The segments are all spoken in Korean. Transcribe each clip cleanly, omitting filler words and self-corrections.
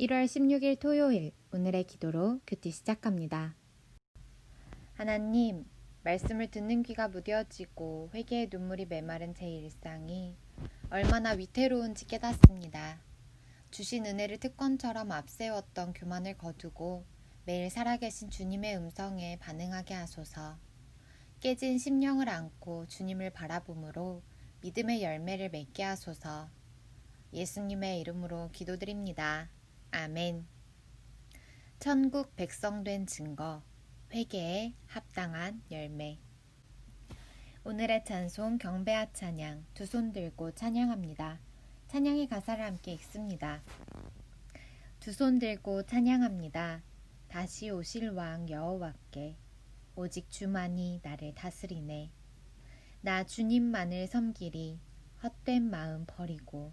1월 16일 토요일 오늘의 기도로 큐티 시작합니다. 하나님, 말씀을 듣는 귀가 무뎌지고 회개의 눈물이 메마른 제 일상이 얼마나 위태로운지 깨닫습니다. 주신 은혜를 특권처럼 앞세웠던 교만을 거두고 매일 살아계신 주님의 음성에 반응하게 하소서. 깨진 심령을 안고 주님을 바라봄으로 믿음의 열매를 맺게 하소서. 예수님의 이름으로 기도드립니다. 아멘. 천국 백성 된 증거, 회개에 합당한 열매. 오늘의 찬송 경배와 찬양, 두 손 들고 찬양합니다. 찬양의 가사를 함께 읽습니다. 두 손 들고 찬양합니다. 다시 오실 왕 여호와께 오직 주만이 나를 다스리네. 나 주님만을 섬기리 헛된 마음 버리고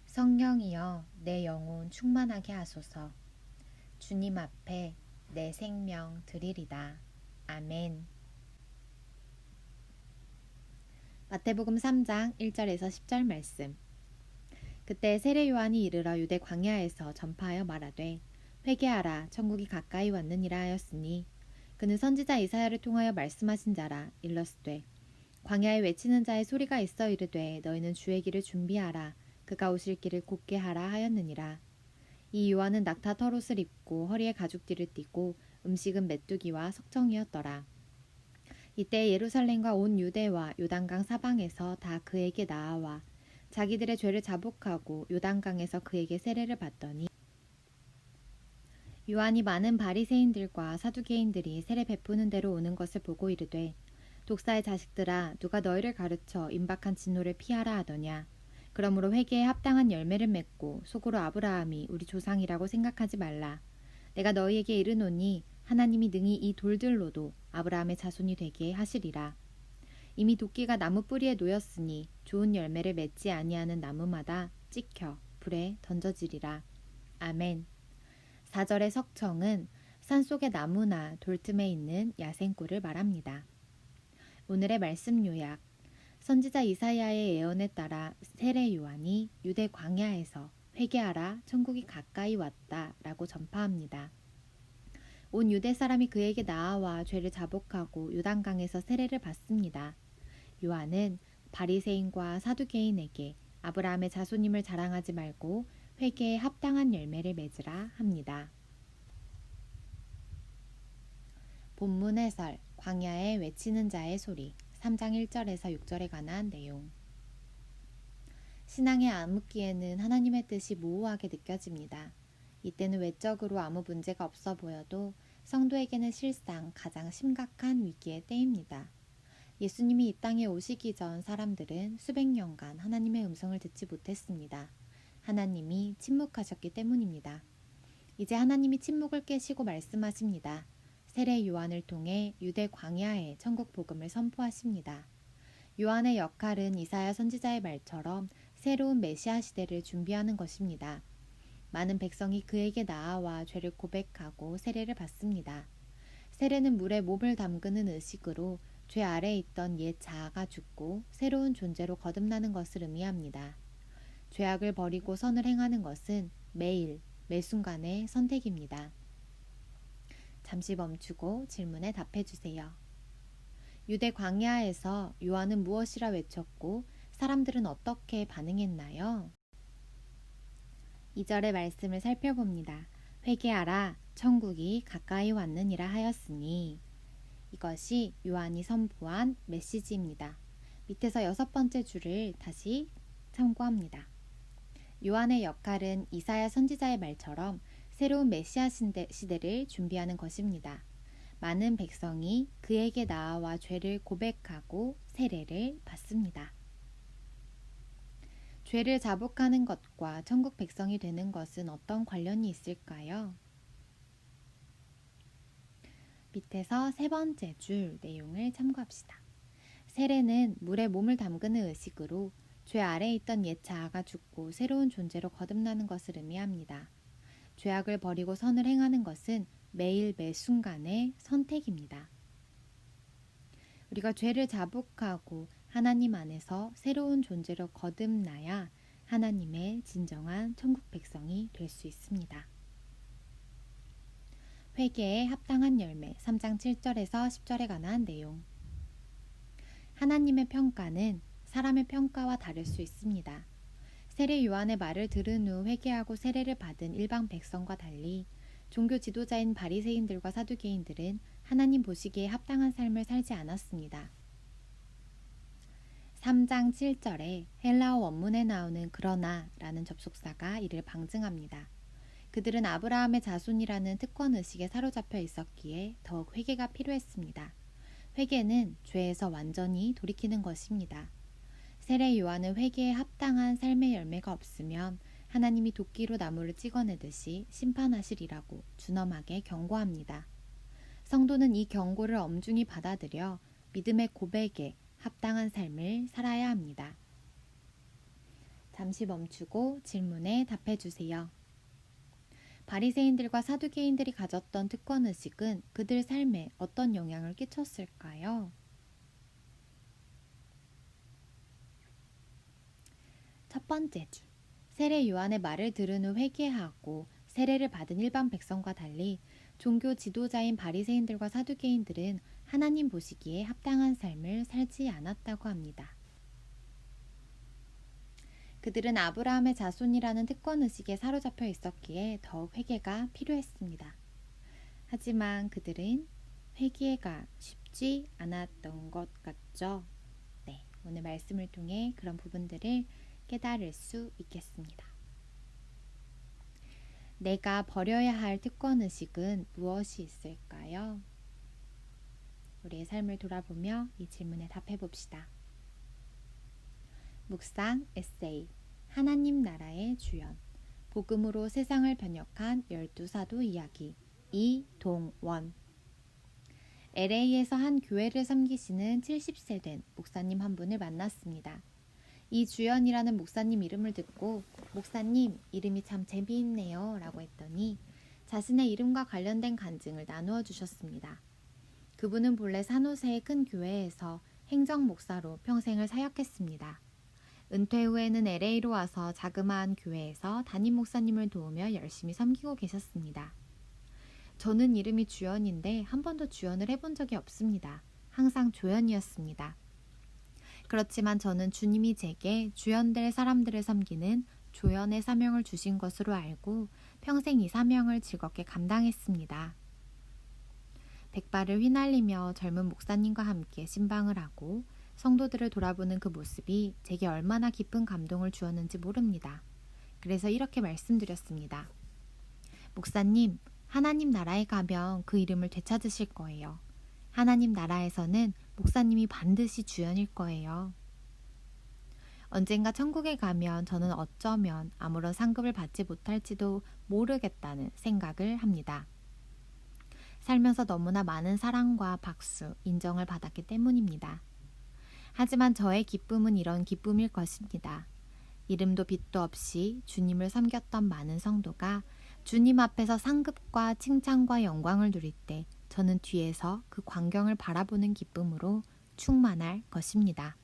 성령이여 내 영혼 충만하게 하소서. 주님 앞에 내 생명 드리리다. 아멘. 마태복음 3장 1절에서 10절 말씀. 그때 세례 요한이 이르러 유대 광야에서 전파하여 말하되 회개하라 천국이 가까이 왔느니라 하였으니 그는 선지자 이사야를 통하여 말씀하신 자라. 일러스되 광야에 외치는 자의 소리가 있어 이르되 너희는 주의 길을 준비하라 그가 오실 길을 곧게 하라 하였느니라. 이 요한은 낙타 털옷을 입고 허리에 가죽띠를 띠고 음식은 메뚜기와 석청이었더라. 이때 예루살렘과 온 유대와 요단강 사방에서 다 그에게 나아와 자기들의 죄를 자복하고 요단강에서 그에게 세례를 받더니 요한이 많은 바리새인들과 사두개인들이 세례 베푸는 대로 오는 것을 보고 이르되 독사의 자식들아 누가 너희를 가르쳐 임박한 진노를 피하라 하더냐. 그러므로 회개에 합당한 열매를 맺고 속으로 아브라함이 우리 조상이라고 생각하지 말라. 내가 너희에게 이르노니 하나님이 능히 이 돌들로도 아브라함의 자손이 되게 하시리라. 이미 도끼가 나무 뿌리에 놓였으니 좋은 열매를 맺지 아니하는 나무마다 찍혀 불에 던져지리라. 아멘. 4절의 석청은 산속의 나무나 돌틈에 있는 야생꿀을 말합니다. 오늘의 말씀 요약. 선지자 이사야의 예언에 따라 세례 요한이 유대 광야에서 회개하라 천국이 가까이 왔다 라고 전파합니다. 온 유대 사람이 그에게 나아와 죄를 자복하고 요단강에서 세례를 받습니다. 요한은 바리새인과 사두개인에게 아브라함의 자손임을 자랑하지 말고 회개에 합당한 열매를 맺으라 합니다. 본문 해설, 광야에 외치는 자의 소리, 3장 1절에서 6절에 관한 내용. 신앙의 암흑기에는 하나님의 뜻이 모호하게 느껴집니다. 이때는 외적으로 아무 문제가 없어 보여도 성도에게는 실상 가장 심각한 위기의 때입니다. 예수님이 이 땅에 오시기 전 사람들은 수백 년간 하나님의 음성을 듣지 못했습니다. 하나님이 침묵하셨기 때문입니다. 이제 하나님이 침묵을 깨시고 말씀하십니다. 세례 요한을 통해 유대 광야에 천국 복음을 선포하십니다. 요한의 역할은 이사야 선지자의 말처럼 새로운 메시아 시대를 준비하는 것입니다. 많은 백성이 그에게 나아와 죄를 고백하고 세례를 받습니다. 세례는 물에 몸을 담그는 의식으로 죄 아래에 있던 옛 자아가 죽고 새로운 존재로 거듭나는 것을 의미합니다. 죄악을 버리고 선을 행하는 것은 매일, 매 순간의 선택입니다. 잠시 멈추고 질문에 답해주세요. 유대 광야에서 요한은 무엇이라 외쳤고 사람들은 어떻게 반응했나요? 2절의 말씀을 살펴봅니다. 회개하라 천국이 가까이 왔느니라 하였으니 이것이 요한이 선포한 메시지입니다. 밑에서 6번째 줄을 다시 참고합니다. 요한의 역할은 이사야 선지자의 말처럼 새로운 메시아 시대를 준비하는 것입니다. 많은 백성이 그에게 나아와 죄를 고백하고 세례를 받습니다. 죄를 자복하는 것과 천국 백성이 되는 것은 어떤 관련이 있을까요? 밑에서 3번째 줄 내용을 참고합시다. 세례는 물에 몸을 담그는 의식으로 죄 아래에 있던 옛 자아가 죽고 새로운 존재로 거듭나는 것을 의미합니다. 죄악을 버리고 선을 행하는 것은 매일 매 순간의 선택입니다. 우리가 죄를 자복하고 하나님 안에서 새로운 존재로 거듭나야 하나님의 진정한 천국 백성이 될 수 있습니다. 회개에 합당한 열매 3장 7절에서 10절에 관한 내용. 하나님의 평가는 사람의 평가와 다를 수 있습니다. 세례 요한의 말을 들은 후 회개하고 세례를 받은 일반 백성과 달리 종교 지도자인 바리새인들과 사두개인들은 하나님 보시기에 합당한 삶을 살지 않았습니다. 3장 7절에 헬라어 원문에 나오는 그러나 라는 접속사가 이를 방증합니다. 그들은 아브라함의 자손이라는 특권의식에 사로잡혀 있었기에 더욱 회개가 필요했습니다. 회개는 죄에서 완전히 돌이키는 것입니다. 세례 요한은 회개에 합당한 삶의 열매가 없으면 하나님이 도끼로 나무를 찍어내듯이 심판하시리라고 준엄하게 경고합니다. 성도는 이 경고를 엄중히 받아들여 믿음의 고백에 합당한 삶을 살아야 합니다. 잠시 멈추고 질문에 답해 주세요. 바리새인들과 사두개인들이 가졌던 특권의식은 그들 삶에 어떤 영향을 끼쳤을까요? 첫 번째 주, 세례 요한의 말을 들은 후 회개하고 세례를 받은 일반 백성과 달리 종교 지도자인 바리새인들과 사두개인들은 하나님 보시기에 합당한 삶을 살지 않았다고 합니다. 그들은 아브라함의 자손이라는 특권의식에 사로잡혀 있었기에 더욱 회개가 필요했습니다. 하지만 그들은 회개가 쉽지 않았던 것 같죠? 네, 오늘 말씀을 통해 그런 부분들을 깨달을 수 있겠습니다. 내가 버려야 할 특권의식은 무엇이 있을까요? 우리의 삶을 돌아보며 이 질문에 답해 봅시다. 묵상 에세이 하나님 나라의 주연 복음으로 세상을 번역한 12사도 이야기 이동원 LA에서 한 교회를 섬기시는 70세 된 목사님 한 분을 만났습니다. 이주연이라는 목사님 이름을 듣고 목사님 이름이 참 재미있네요 라고 했더니 자신의 이름과 관련된 간증을 나누어 주셨습니다. 그분은 본래 산호세의 큰 교회에서 행정 목사로 평생을 사역했습니다. 은퇴 후에는 LA로 와서 자그마한 교회에서 담임 목사님을 도우며 열심히 섬기고 계셨습니다. 저는 이름이 주연인데 한 번도 주연을 해본 적이 없습니다. 항상 조연이었습니다. 그렇지만 저는 주님이 제게 주연될 사람들을 섬기는 조연의 사명을 주신 것으로 알고 평생 이 사명을 즐겁게 감당했습니다. 백발을 휘날리며 젊은 목사님과 함께 신방을 하고 성도들을 돌아보는 그 모습이 제게 얼마나 깊은 감동을 주었는지 모릅니다. 그래서 이렇게 말씀드렸습니다. 목사님, 하나님 나라에 가면 그 이름을 되찾으실 거예요. 하나님 나라에서는 목사님이 반드시 주연일 거예요. 언젠가 천국에 가면 저는 어쩌면 아무런 상급을 받지 못할지도 모르겠다는 생각을 합니다. 살면서 너무나 많은 사랑과 박수, 인정을 받았기 때문입니다. 하지만 저의 기쁨은 이런 기쁨일 것입니다. 이름도 빛도 없이 주님을 섬겼던 많은 성도가 주님 앞에서 상급과 칭찬과 영광을 누릴 때 저는 뒤에서 그 광경을 바라보는 기쁨으로 충만할 것입니다.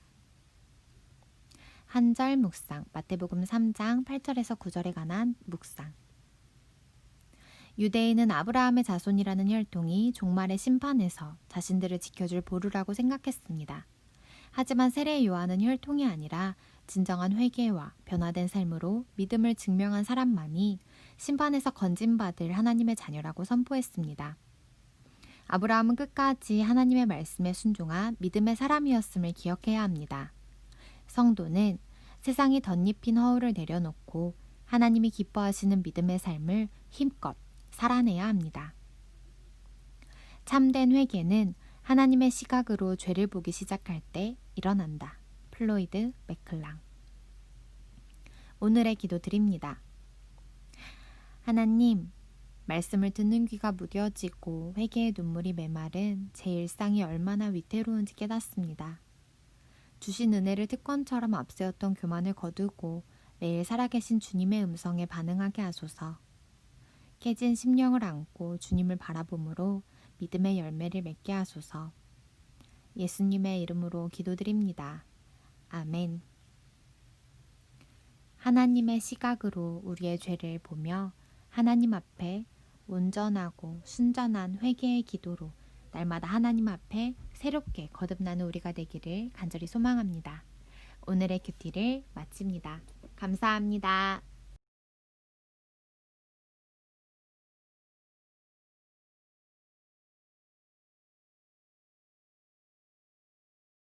한 절 묵상, 마태복음 3장 8절에서 9절에 관한 묵상. 유대인은 아브라함의 자손이라는 혈통이 종말의 심판에서 자신들을 지켜줄 보루라고 생각했습니다. 하지만 세례 요한은 혈통이 아니라 진정한 회개와 변화된 삶으로 믿음을 증명한 사람만이 심판에서 건진받을 하나님의 자녀라고 선포했습니다. 아브라함은 끝까지 하나님의 말씀에 순종한 믿음의 사람이었음을 기억해야 합니다. 성도는 세상이 덧입힌 허울을 내려놓고 하나님이 기뻐하시는 믿음의 삶을 힘껏 살아내야 합니다. 참된 회개는 하나님의 시각으로 죄를 보기 시작할 때 일어난다. 플로이드 맥클랑. 오늘의 기도 드립니다. 하나님, 말씀을 듣는 귀가 무뎌지고 회개의 눈물이 메마른 제 일상이 얼마나 위태로운지 깨닫습니다. 주신 은혜를 특권처럼 앞세웠던 교만을 거두고 매일 살아계신 주님의 음성에 반응하게 하소서. 깨진 심령을 안고 주님을 바라봄으로 믿음의 열매를 맺게 하소서. 예수님의 이름으로 기도드립니다. 아멘. 하나님의 시각으로 우리의 죄를 보며 하나님 앞에 온전하고 순전한 회개의 기도로 날마다 하나님 앞에 새롭게 거듭나는 우리가 되기를 간절히 소망합니다. 오늘의 큐티를 마칩니다. 감사합니다.